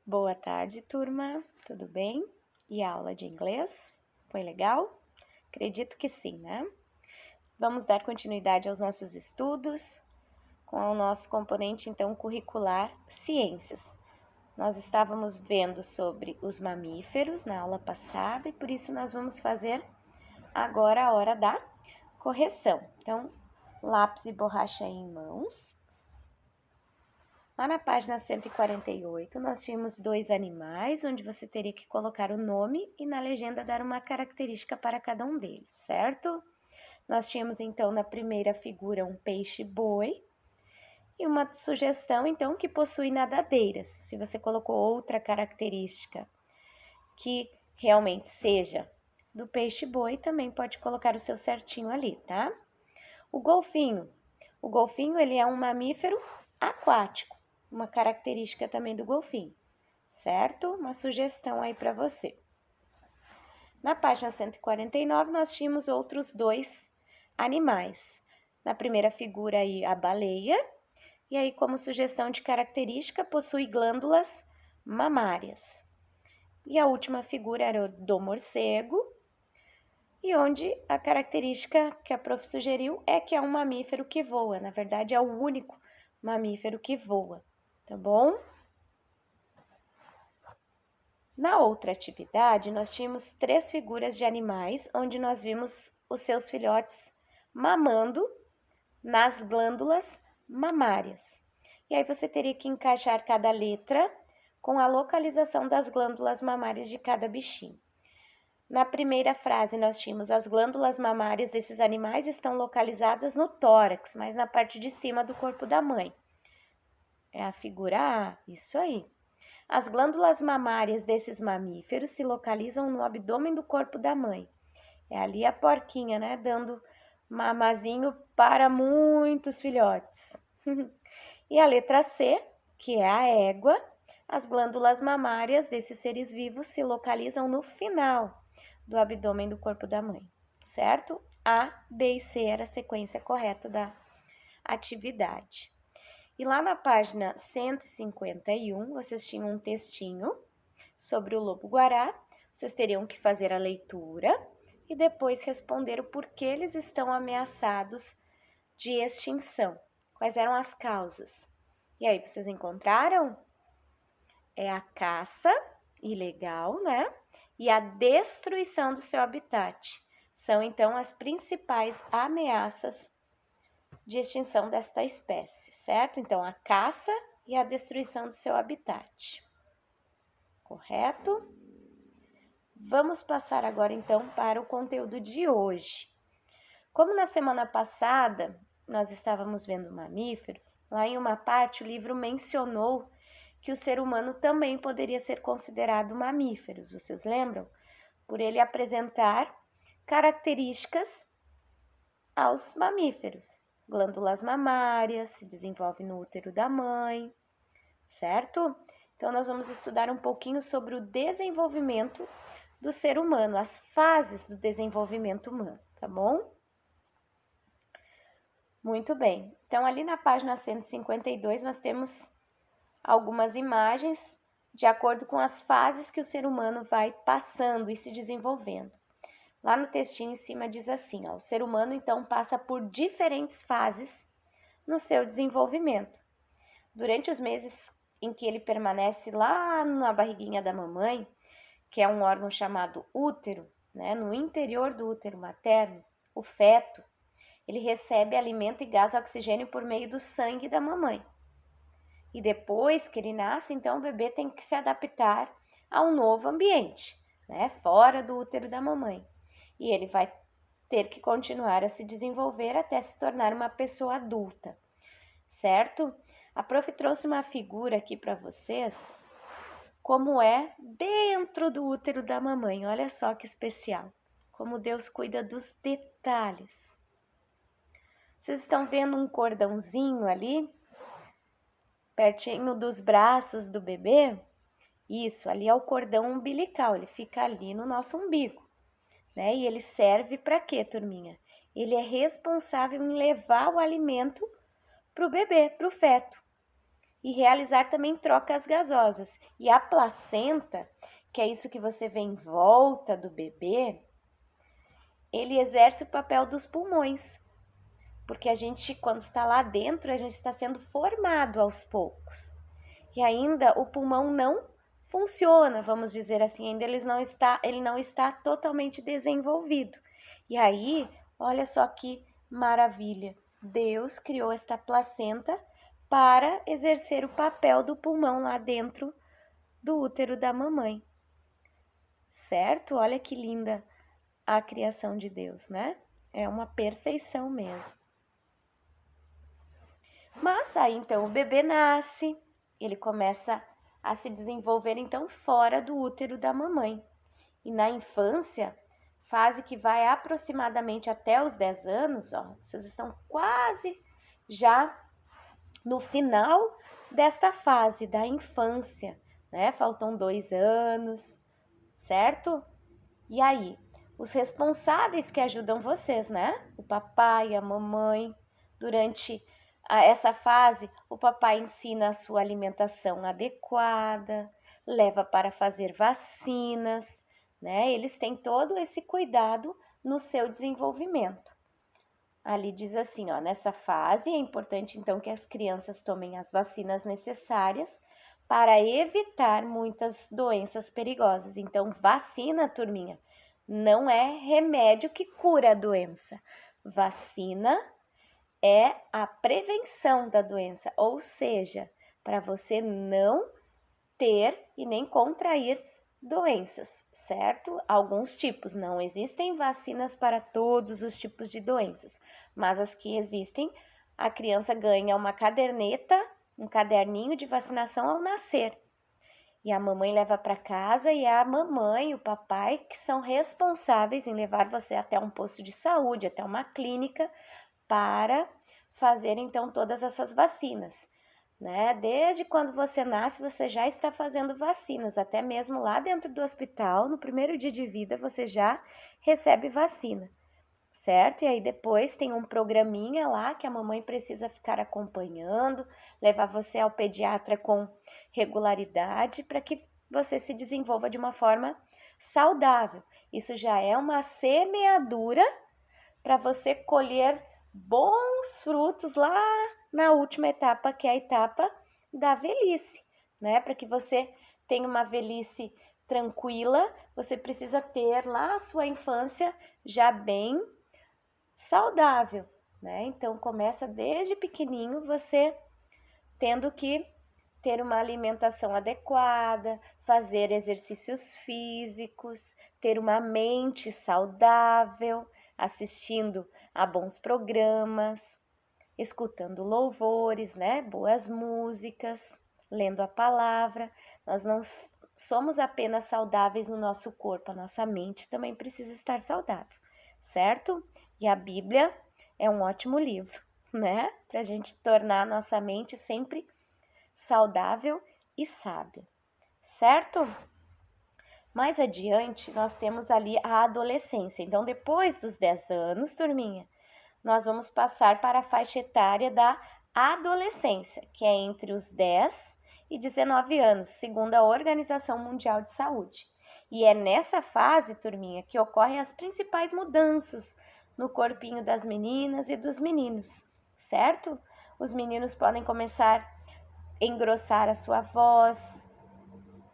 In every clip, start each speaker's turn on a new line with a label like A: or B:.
A: Boa tarde, turma. Tudo bem? E a aula de inglês? Foi legal? Acredito que sim, né? Vamos dar continuidade aos nossos estudos com o nosso componente, então, curricular Ciências. Nós estávamos vendo sobre os mamíferos na aula passada e por isso nós vamos fazer agora a hora da correção. Então, lápis e borracha em mãos. Lá na página 148, nós tínhamos dois animais, onde você teria que colocar o nome e na legenda dar uma característica para cada um deles, certo? Nós tínhamos, então, na primeira figura um peixe-boi e uma sugestão, então, que possui nadadeiras. Se você colocou outra característica que realmente seja do peixe-boi, também pode colocar o seu certinho ali, tá? O golfinho. O golfinho, ele é um mamífero aquático. Uma característica também do golfinho, certo? Uma sugestão aí para você. Na página 149, nós tínhamos outros dois animais. Na primeira figura aí, a baleia, e aí como sugestão de característica, possui glândulas mamárias. E a última figura era o do morcego, e onde a característica que a prof sugeriu é que é um mamífero que voa. Na verdade, é o único mamífero que voa. Tá bom? Na outra atividade, nós tínhamos 3 figuras de animais, onde nós vimos os seus filhotes mamando nas glândulas mamárias. E aí você teria que encaixar cada letra com a localização das glândulas mamárias de cada bichinho. Na primeira frase, nós tínhamos as glândulas mamárias desses animais estão localizadas no tórax, mas na parte de cima do corpo da mãe. É a figura A, isso aí. As glândulas mamárias desses mamíferos se localizam no abdômen do corpo da mãe. É ali a porquinha, né? Dando mamazinho para muitos filhotes. E a letra C, que é a égua, as glândulas mamárias desses seres vivos se localizam no final do abdômen do corpo da mãe, certo? A, B e C era a sequência correta da atividade. E lá na página 151, vocês tinham um textinho sobre o lobo-guará. Vocês teriam que fazer a leitura e depois responder o porquê eles estão ameaçados de extinção. Quais eram as causas? E aí, vocês encontraram? É a caça ilegal, né? E a destruição do seu habitat. São, então, as principais ameaças de extinção desta espécie, certo? Então, a caça e a destruição do seu habitat. Correto? Vamos passar agora, então, para o conteúdo de hoje. Como na semana passada nós estávamos vendo mamíferos, lá em uma parte o livro mencionou que o ser humano também poderia ser considerado mamíferos, vocês lembram? Por ele apresentar características aos mamíferos. Glândulas mamárias, se desenvolve no útero da mãe, certo? Então, nós vamos estudar um pouquinho sobre o desenvolvimento do ser humano, as fases do desenvolvimento humano, tá bom? Muito bem. Então, ali na página 152, nós temos algumas imagens de acordo com as fases que o ser humano vai passando e se desenvolvendo. Lá no textinho em cima diz assim, ó, o ser humano então passa por diferentes fases no seu desenvolvimento. Durante os meses em que ele permanece lá na barriguinha da mamãe, que é um órgão chamado útero, né, no interior do útero materno, o feto, ele recebe alimento e gás oxigênio por meio do sangue da mamãe. E depois que ele nasce, então o bebê tem que se adaptar a um novo ambiente, né, fora do útero da mamãe. E ele vai ter que continuar a se desenvolver até se tornar uma pessoa adulta, certo? A prof trouxe uma figura aqui para vocês, como é dentro do útero da mamãe. Olha só que especial, como Deus cuida dos detalhes. Vocês estão vendo um cordãozinho ali, pertinho dos braços do bebê? Isso, ali é o cordão umbilical, ele fica ali no nosso umbigo, né? E ele serve para quê, turminha? Ele é responsável em levar o alimento para o bebê, para o feto. e realizar também trocas gasosas. E a placenta, que é isso que você vê em volta do bebê, ele exerce o papel dos pulmões, porque a gente, quando está lá dentro, a gente está sendo formado aos poucos. E ainda o pulmão não funciona, vamos dizer assim, ainda ele não está totalmente desenvolvido. E aí, olha só que maravilha, Deus criou esta placenta para exercer o papel do pulmão lá dentro do útero da mamãe, certo? Olha que linda a criação de Deus, né? É uma perfeição mesmo. Mas aí então o bebê nasce, ele começa a se desenvolver então fora do útero da mamãe. E na infância, fase que vai aproximadamente até os 10 anos, ó, vocês estão quase já no final desta fase da infância, né? Faltam 2 anos, certo? E aí, os responsáveis que ajudam vocês, né? O papai, a mamãe, durante essa fase, o papai ensina a sua alimentação adequada, leva para fazer vacinas, né? Eles têm todo esse cuidado no seu desenvolvimento. Ali diz assim, ó, nessa fase é importante então que as crianças tomem as vacinas necessárias para evitar muitas doenças perigosas. Então, vacina, turminha, não é remédio que cura a doença. Vacina é a prevenção da doença, ou seja, para você não ter e nem contrair doenças, certo? Alguns tipos, não existem vacinas para todos os tipos de doenças, mas as que existem, a criança ganha uma caderneta, um caderninho de vacinação ao nascer. E a mamãe leva para casa e a mamãe e o papai que são responsáveis em levar você até um posto de saúde, até uma clínica, para fazer então todas essas vacinas, né? Desde quando você nasce, você já está fazendo vacinas, até mesmo lá dentro do hospital, no primeiro dia de vida, você já recebe vacina, certo? E aí depois tem um programinha lá que a mamãe precisa ficar acompanhando, levar você ao pediatra com regularidade para que você se desenvolva de uma forma saudável. Isso já é uma semeadura para você colher bons frutos lá na última etapa, que é a etapa da velhice, né? Para que você tenha uma velhice tranquila, você precisa ter lá a sua infância já bem saudável, né? Então começa desde pequenininho você tendo que ter uma alimentação adequada, fazer exercícios físicos, ter uma mente saudável, assistindo a bons programas, escutando louvores, né? Boas músicas, lendo a palavra. Nós não somos apenas saudáveis no nosso corpo, a nossa mente também precisa estar saudável, certo? E a Bíblia é um ótimo livro, né? Para a gente tornar a nossa mente sempre saudável e sábia, certo? Mais adiante, nós temos ali a adolescência. Então, depois dos 10 anos, turminha, nós vamos passar para a faixa etária da adolescência, que é entre os 10 e 19 anos, segundo a Organização Mundial de Saúde. E é nessa fase, turminha, que ocorrem as principais mudanças no corpinho das meninas e dos meninos, certo? Os meninos podem começar a engrossar a sua voz,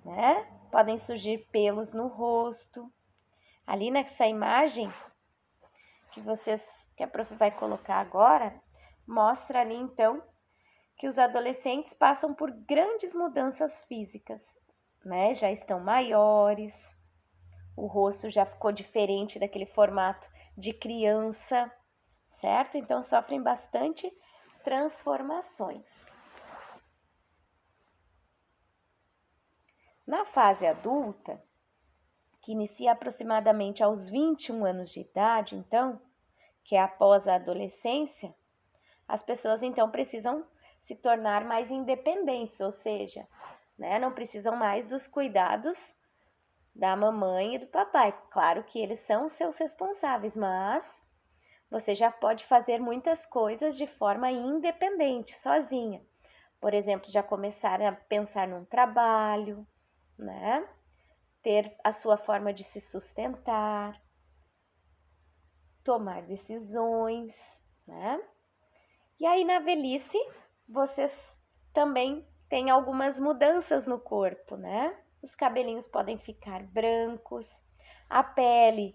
A: né? Podem surgir pelos no rosto. Ali nessa imagem que a prof vai colocar agora, mostra ali então que os adolescentes passam por grandes mudanças físicas, né? Já estão maiores, o rosto já ficou diferente daquele formato de criança, certo? Então sofrem bastante transformações. Na fase adulta, que inicia aproximadamente aos 21 anos de idade, então, que é após a adolescência, as pessoas então precisam se tornar mais independentes, ou seja, né, não precisam mais dos cuidados da mamãe e do papai. Claro que eles são seus responsáveis, mas você já pode fazer muitas coisas de forma independente, sozinha. Por exemplo, já começar a pensar num trabalho, né? Ter a sua forma de se sustentar, tomar decisões, né? E aí na velhice, vocês também têm algumas mudanças no corpo, né? Os cabelinhos podem ficar brancos, a pele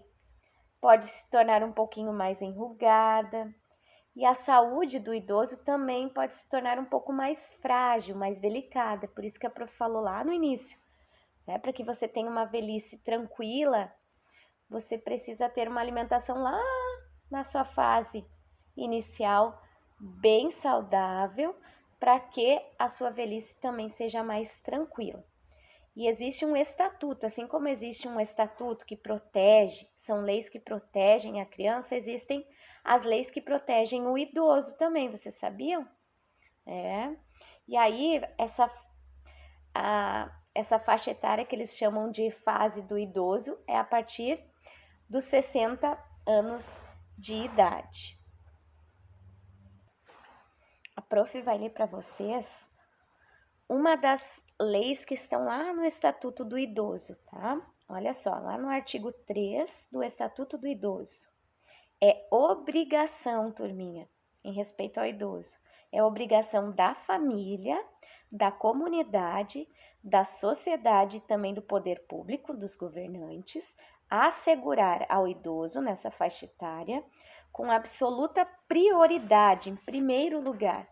A: pode se tornar um pouquinho mais enrugada, e a saúde do idoso também pode se tornar um pouco mais frágil, mais delicada. Por isso que a prof falou lá no início, né? Para que você tenha uma velhice tranquila, você precisa ter uma alimentação lá na sua fase inicial bem saudável, para que a sua velhice também seja mais tranquila. E existe um estatuto, assim como existe um estatuto que protege, são leis que protegem a criança, existem as leis que protegem o idoso também, vocês sabiam? E aí, essa faixa etária que eles chamam de fase do idoso é a partir dos 60 anos de idade. A prof vai ler para vocês uma das leis que estão lá no Estatuto do Idoso, tá? Olha só, lá no artigo 3 do Estatuto do Idoso. É obrigação, turminha, em respeito ao idoso. É obrigação da família, da comunidade, da sociedade e também do poder público, dos governantes, assegurar ao idoso nessa faixa etária, com absoluta prioridade, em primeiro lugar,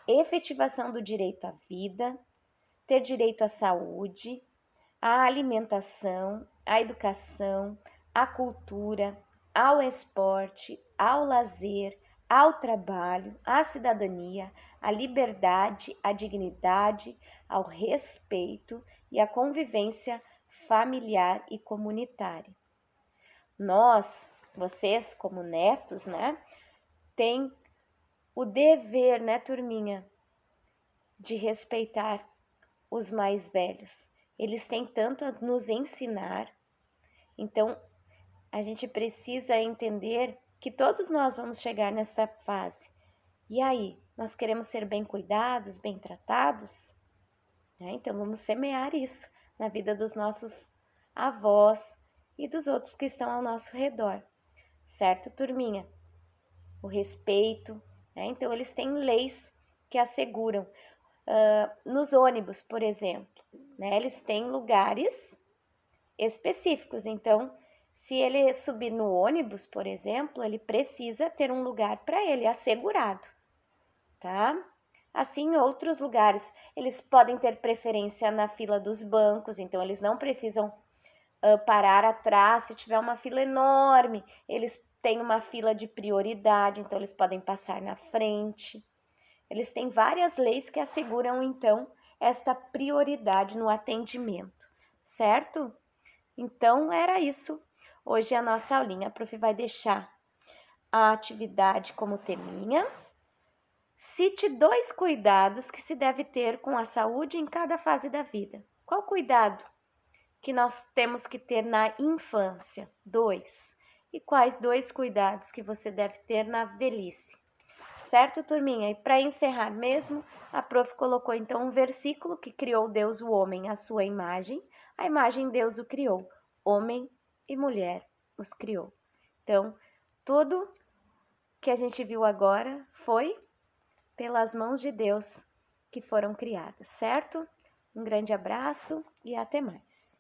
A: efetivação do direito à vida, ter direito à saúde, à alimentação, à educação, à cultura, ao esporte, ao lazer, ao trabalho, à cidadania, à liberdade, à dignidade, ao respeito e à convivência familiar e comunitária. Nós, vocês como netos, né, têm o dever, né, turminha, de respeitar os mais velhos. Eles têm tanto a nos ensinar. Então, a gente precisa entender que todos nós vamos chegar nessa fase. E aí, nós queremos ser bem cuidados, bem tratados? Então, vamos semear isso na vida dos nossos avós e dos outros que estão ao nosso redor. Certo, turminha? O respeito, né? Então, eles têm leis que asseguram. Nos ônibus, por exemplo, né? Eles têm lugares específicos. Então, se ele subir no ônibus, por exemplo, ele precisa ter um lugar para ele assegurado, tá? Assim, em outros lugares, eles podem ter preferência na fila dos bancos, então eles não precisam parar atrás. Se tiver uma fila enorme, eles têm uma fila de prioridade, então eles podem passar na frente. Eles têm várias leis que asseguram, então, esta prioridade no atendimento, certo? Então, era isso. Hoje a nossa aulinha, a prof vai deixar a atividade como teminha. Cite 2 cuidados que se deve ter com a saúde em cada fase da vida. Qual cuidado que nós temos que ter na infância? 2. E quais 2 cuidados que você deve ter na velhice? Certo, turminha? E para encerrar mesmo, a prof colocou então um versículo que criou Deus o homem à sua imagem. A imagem Deus o criou. Homem e mulher os criou. Então, tudo que a gente viu agora foi pelas mãos de Deus que foram criadas, certo? Um grande abraço e até mais.